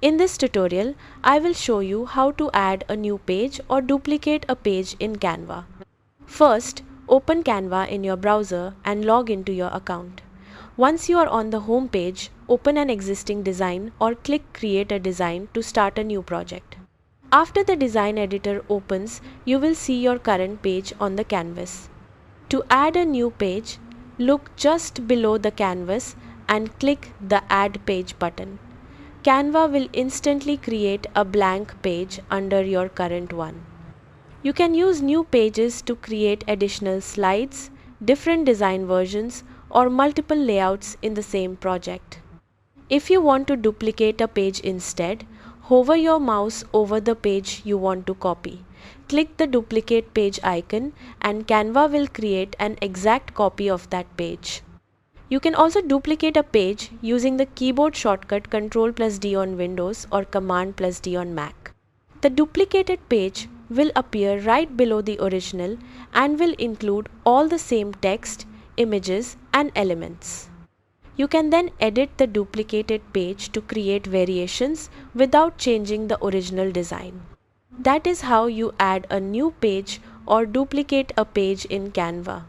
In this tutorial, I will show you how to add a new page or duplicate a page in Canva. First, open Canva in your browser and log into your account. Once you are on the home page, open an existing design or click Create a Design to start a new project. After the design editor opens, you will see your current page on the canvas. To add a new page, look just below the canvas and click the Add Page button. Canva will instantly create a blank page under your current one. You can use new pages to create additional slides, different design versions, or multiple layouts in the same project. If you want to duplicate a page instead, hover your mouse over the page you want to copy. Click the duplicate page icon and Canva will create an exact copy of that page. You can also duplicate a page using the keyboard shortcut Ctrl+D on Windows or Command+D on Mac. The duplicated page will appear right below the original and will include all the same text, images, and elements. You can then edit the duplicated page to create variations without changing the original design. That is how you add a new page or duplicate a page in Canva.